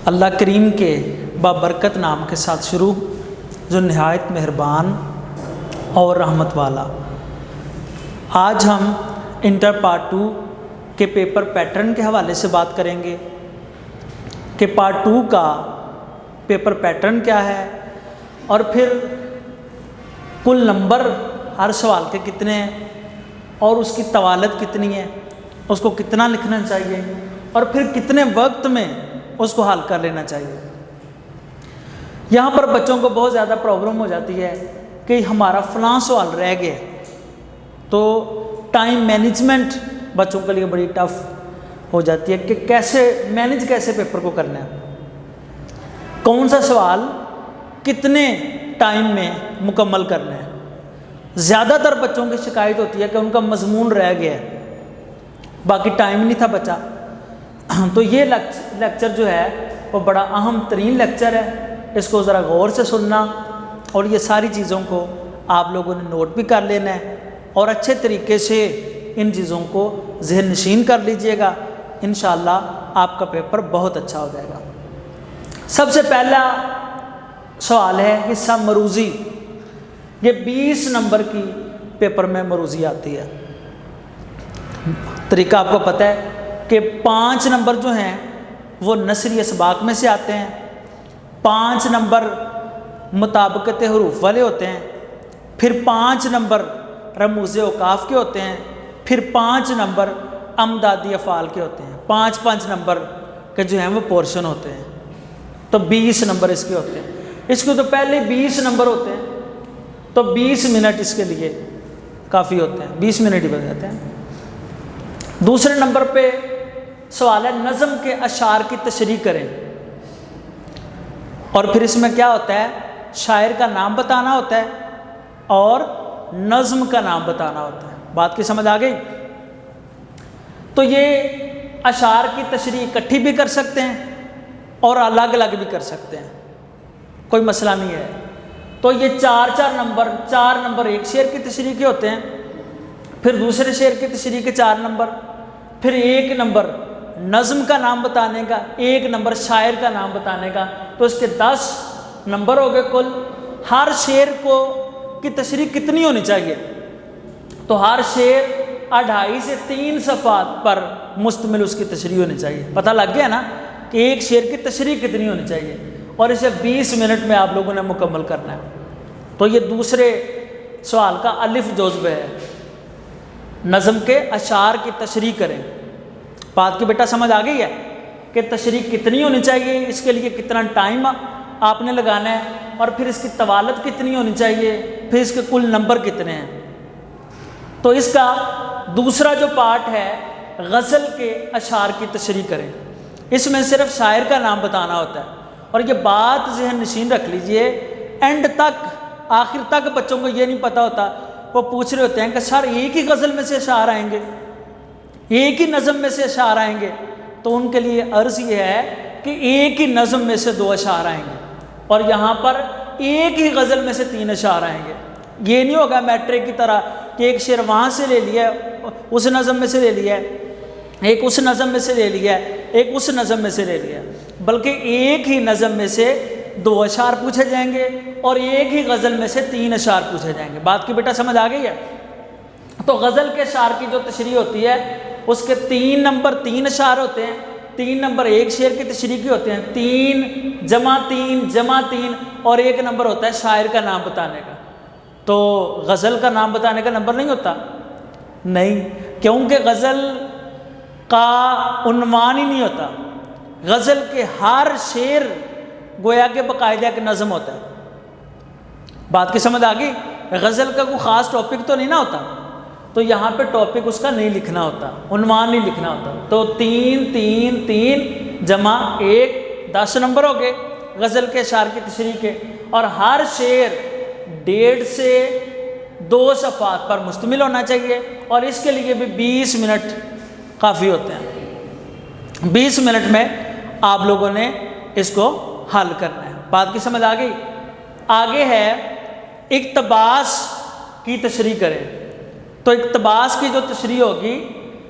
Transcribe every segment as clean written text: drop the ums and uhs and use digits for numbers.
اللہ کریم کے بابرکت نام کے ساتھ شروع، جو نہایت مہربان اور رحمت والا۔ آج ہم انٹر پارٹ 2 کے پیپر پیٹرن کے حوالے سے بات کریں گے کہ پارٹ 2 کا پیپر پیٹرن کیا ہے، اور پھر کل نمبر ہر سوال کے کتنے ہیں، اور اس کی طوالت کتنی ہے، اس کو کتنا لکھنا چاہیے، اور پھر کتنے وقت میں اس کو حل کر لینا چاہیے۔ یہاں پر بچوں کو بہت زیادہ پرابلم ہو جاتی ہے کہ ہمارا فلاں سوال رہ گیا، تو ٹائم مینجمنٹ بچوں کے لیے بڑی ٹف ہو جاتی ہے کہ کیسے پیپر کو کرنا ہے، کون سا سوال کتنے ٹائم میں مکمل کرنا ہے۔ زیادہ تر بچوں کی شکایت ہوتی ہے کہ ان کا مضمون رہ گیا ہے، باقی ٹائم نہیں تھا بچا۔ تو یہ لیکچر جو ہے وہ بڑا اہم ترین لیکچر ہے، اس کو ذرا غور سے سننا، اور یہ ساری چیزوں کو آپ لوگوں نے نوٹ بھی کر لینا ہے، اور اچھے طریقے سے ان چیزوں کو ذہن نشین کر لیجئے گا۔ انشاءاللہ آپ کا پیپر بہت اچھا ہو جائے گا۔ سب سے پہلا سوال ہے حصہ مروزی۔ یہ 20 نمبر کی پیپر میں مروزی آتی ہے۔ طریقہ آپ کو پتہ ہے کہ 5 نمبر جو ہیں وہ نثری اسباق میں سے آتے ہیں، 5 نمبر مطابقت حروف والے ہوتے ہیں، پھر 5 نمبر رموز اوقاف کے ہوتے ہیں، پھر 5 نمبر امدادی افعال کے ہوتے ہیں، 5 نمبر کے جو ہیں وہ پورشن ہوتے ہیں۔ تو 20 نمبر اس کے ہوتے ہیں۔ اس کے تو پہلے 20 نمبر ہوتے ہیں، تو 20 منٹ اس کے لیے کافی ہوتے ہیں، 20 منٹ ہی بن جاتے ہیں۔ دوسرے نمبر پہ سوال ہے نظم کے اشعار کی تشریح کریں، اور پھر اس میں کیا ہوتا ہے، شاعر کا نام بتانا ہوتا ہے اور نظم کا نام بتانا ہوتا ہے۔ بات کی سمجھ آ گئی؟ تو یہ اشعار کی تشریح اکٹھی بھی کر سکتے ہیں اور الگ الگ بھی کر سکتے ہیں، کوئی مسئلہ نہیں ہے۔ تو یہ 4 نمبر ایک شعر کی تشریح کے ہوتے ہیں، پھر دوسرے شعر کی تشریح کے 4 نمبر، پھر 1 نمبر نظم کا نام بتانے کا، 1 نمبر شاعر کا نام بتانے کا، تو اس کے 10 نمبر ہو گئے کل۔ ہر شعر کی تشریح کتنی ہونی چاہیے، تو ہر شعر 2.5 سے 3 صفحات پر مشتمل اس کی تشریح ہونی چاہیے۔ پتہ لگ گیا نا کہ ایک شعر کی تشریح کتنی ہونی چاہیے، اور اسے 20 منٹ میں آپ لوگوں نے مکمل کرنا ہے۔ تو یہ دوسرے سوال کا الف جزو ہے، نظم کے اشعار کی تشریح کریں۔ بات کی بیٹا سمجھ آ گئی ہے کہ تشریح کتنی ہونی چاہیے، اس کے لیے کتنا ٹائم آپ نے لگانا ہے، اور پھر اس کی طوالت کتنی ہونی چاہیے، پھر اس کے کل نمبر کتنے ہیں۔ تو اس کا دوسرا جو پارٹ ہے غزل کے اشعار کی تشریح کریں، اس میں صرف شاعر کا نام بتانا ہوتا ہے۔ اور یہ بات ذہن نشین رکھ لیجئے، اینڈ تک آخر تک بچوں کو یہ نہیں پتہ ہوتا، وہ پوچھ رہے ہوتے ہیں کہ سر ایک ہی غزل میں سے اشعار آئیں گے، ایک ہی نظم میں سے اشعار آئیں گے؟ تو ان کے لیے عرض یہ ہے کہ ایک ہی نظم میں سے 2 اشعار آئیں گے، اور یہاں پر ایک ہی غزل میں سے 3 اشعار آئیں گے۔ یہ نہیں ہوگا میٹرک کی طرح کہ ایک شعر وہاں سے لے لیا، اس نظم میں سے لے لیا، ایک اس نظم میں سے لے لیا، ایک اس نظم میں سے لے لیا، بلکہ ایک ہی نظم میں سے 2 اشعار پوچھے جائیں گے، اور ایک ہی غزل میں سے 3 اشعار پوچھے جائیں گے۔ بات کی بیٹا سمجھ آ گئی ہے؟ تو غزل کے اشعار کی جو تشریح ہوتی ہے اس کے 3 نمبر 3 اشعار ہوتے ہیں، 3 نمبر ایک شعر کی تشریح کے ہوتے ہیں، 3 جمع 3 اور 1 نمبر ہوتا ہے شاعر کا نام بتانے کا۔ تو غزل کا نام بتانے کا نمبر نہیں ہوتا؟ نہیں، کیونکہ غزل کا عنوان ہی نہیں ہوتا۔ غزل کے ہر شعر گویا کہ باقاعدہ ایک نظم ہوتا ہے۔ بات کی سمجھ آ گئی؟ غزل کا کوئی خاص ٹاپک تو نہیں نہ ہوتا، تو یہاں پہ ٹاپک اس کا نہیں لکھنا ہوتا، عنوان نہیں لکھنا ہوتا۔ تو 3 جمع 1 10 نمبر ہو گئے غزل کے اشعار کی تشریح کے، اور ہر شعر 1.5 سے 2 صفحات پر مشتمل ہونا چاہیے، اور اس کے لیے بھی 20 منٹ کافی ہوتے ہیں۔ 20 منٹ میں آپ لوگوں نے اس کو حل کرنا ہے۔ بات کی سمجھ آ گئی؟ آگے ہے اقتباس کی تشریح کریں۔ تو اقتباس کی جو تشریح ہوگی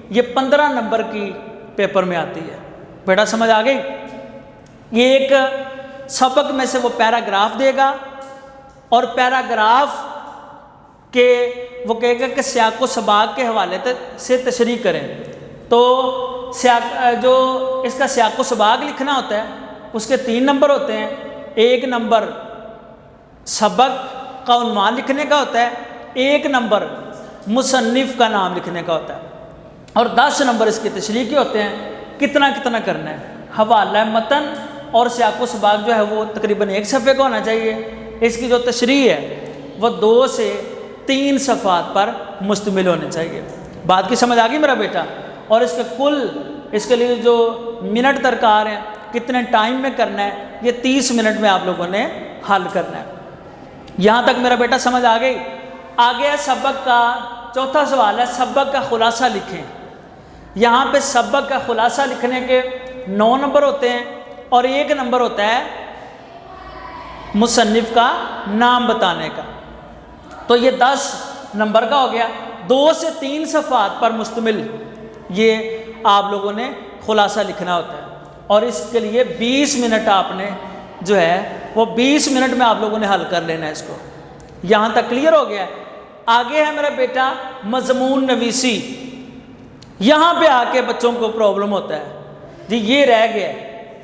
یہ 15 نمبر کی پیپر میں آتی ہے۔ بیٹا سمجھ آ گئی؟ یہ ایک سبق میں سے وہ پیراگراف دے گا اور پیراگراف کے وہ کہے گا کہ سیاق و سباق کے حوالے سے تشریح کریں. تو جو اس کا سیاق و سباق لکھنا ہوتا ہے اس کے 3 نمبر ہوتے ہیں. 1 نمبر سبق کا عنوان لکھنے کا ہوتا ہے, 1 نمبر مصنف کا نام لکھنے کا ہوتا ہے, اور 10 نمبر اس کی تشریح کے ہوتے ہیں. کتنا کرنا ہے. حوالہ متن اور سیاق و سباق جو ہے وہ تقریباً 1 صفحے کا ہونا چاہیے. اس کی جو تشریح ہے وہ 2 سے 3 صفحات پر مشتمل ہونے چاہیے. بات کی سمجھ آ گئی میرا بیٹا؟ اور اس کے لیے جو منٹ درکار ہیں, کتنے ٹائم میں کرنا ہے, یہ 30 منٹ میں آپ لوگوں نے حل کرنا ہے. یہاں تک میرا بیٹا سمجھ آ گئی؟ آگے ہے سبق کا چوتھا سوال ہے, سبق کا خلاصہ لکھیں. یہاں پہ سبق کا خلاصہ لکھنے کے 9 نمبر ہوتے ہیں اور 1 نمبر ہوتا ہے مصنف کا نام بتانے کا. تو یہ 10 نمبر کا ہو گیا. 2 سے 3 صفحات پر مشتمل یہ آپ لوگوں نے خلاصہ لکھنا ہوتا ہے, اور اس کے لیے 20 منٹ آپ نے جو ہے وہ 20 منٹ میں آپ لوگوں نے حل کر لینا ہے اس کو. یہاں تک کلیئر ہو گیا ہے؟ آگے ہے میرا بیٹا مضمون نویسی. یہاں پہ آ کے بچوں کو پرابلم ہوتا ہے, جی یہ رہ گیا ہے.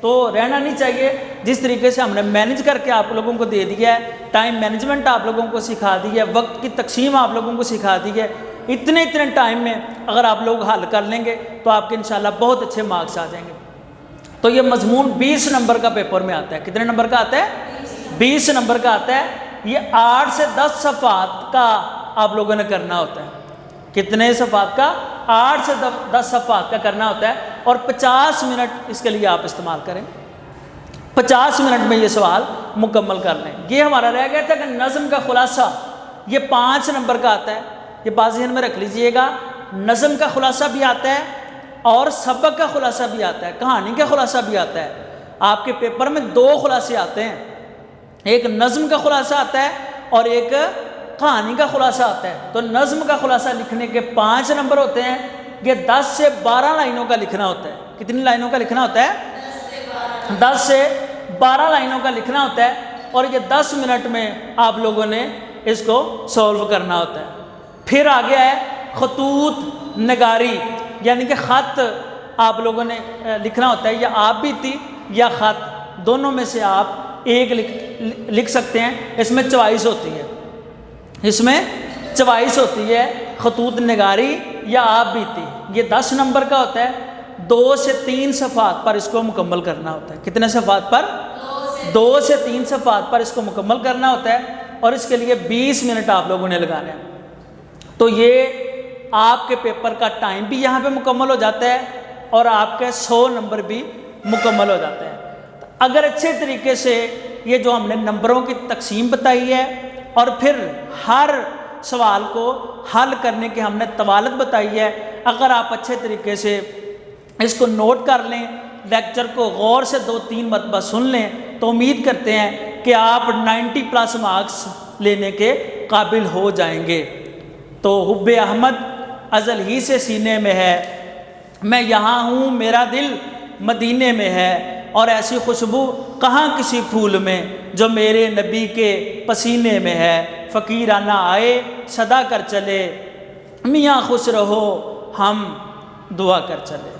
تو رہنا نہیں چاہیے. جس طریقے سے ہم نے مینج کر کے آپ لوگوں کو دے دیا ہے, ٹائم مینجمنٹ آپ لوگوں کو سکھا دی ہے, وقت کی تقسیم آپ لوگوں کو سکھا دی ہے, اتنے ٹائم میں اگر آپ لوگ حل کر لیں گے تو آپ کے انشاءاللہ بہت اچھے مارکس آ جائیں گے. تو یہ مضمون 20 نمبر کا پیپر میں آتا ہے. کتنے نمبر کا آتا ہے؟ 20 نمبر کا آتا ہے. یہ 8 سے 10 صفحات کا آپ لوگوں نے کرنا ہوتا ہے. کتنے صفحات کا؟ 8 سے 10 صفحات کا کرنا ہوتا ہے, اور 50 منٹ اس کے لیے آپ استعمال کریں. 50 منٹ میں یہ سوال مکمل کر لیں. یہ ہمارا رہ گیا تھا کہ نظم کا خلاصہ, یہ 5 نمبر کا آتا ہے. یہ بات ذہن میں رکھ لیجئے گا, نظم کا خلاصہ بھی آتا ہے اور سبق کا خلاصہ بھی آتا ہے, کہانی کا خلاصہ بھی آتا ہے. آپ کے پیپر میں 2 خلاصے آتے ہیں, ایک نظم کا خلاصہ آتا ہے اور ایک کہانی کا خلاصہ آتا ہے. تو نظم کا خلاصہ لکھنے کے 5 نمبر ہوتے ہیں. یہ 10 سے 12 لائنوں کا لکھنا ہوتا ہے. کتنی لائنوں کا لکھنا ہوتا ہے؟ 10 سے 12 لائنوں کا لکھنا ہوتا ہے, اور یہ 10 منٹ میں آپ لوگوں نے اس کو سولو کرنا ہوتا ہے. پھر آگے ہے خطوط نگاری, یعنی کہ خط آپ لوگوں نے لکھنا ہوتا ہے. یا آپ بیتی یا خط, دونوں میں سے آپ ایک لکھ سکتے ہیں. اس میں چوائس ہوتی ہے, خطوط نگاری یا آپ بیتی. یہ 10 نمبر کا ہوتا ہے. 2 سے 3 صفحات پر اس کو مکمل کرنا ہوتا ہے. کتنے صفحات پر؟ 2 سے 3 صفحات پر اس کو مکمل کرنا ہوتا ہے, اور اس کے لیے 20 منٹ آپ لوگوں نے لگانے ہیں. تو یہ آپ کے پیپر کا ٹائم بھی یہاں پہ مکمل ہو جاتا ہے, اور آپ کے 100 نمبر بھی مکمل ہو جاتے ہیں. اگر اچھے طریقے سے یہ جو ہم نے نمبروں کی تقسیم بتائی ہے, اور پھر ہر سوال کو حل کرنے کے ہم نے طوالت بتائی ہے, اگر آپ اچھے طریقے سے اس کو نوٹ کر لیں, لیکچر کو غور سے 2-3 مرتبہ سن لیں, تو امید کرتے ہیں کہ آپ 90+ مارکس لینے کے قابل ہو جائیں گے. تو حب احمد ازل ہی سے سینے میں ہے, میں یہاں ہوں میرا دل مدینے میں ہے, اور ایسی خوشبو کہاں کسی پھول میں جو میرے نبی کے پسینے میں ہے. فقیرانہ آئے صدا کر چلے, میاں خوش رہو ہم دعا کر چلے.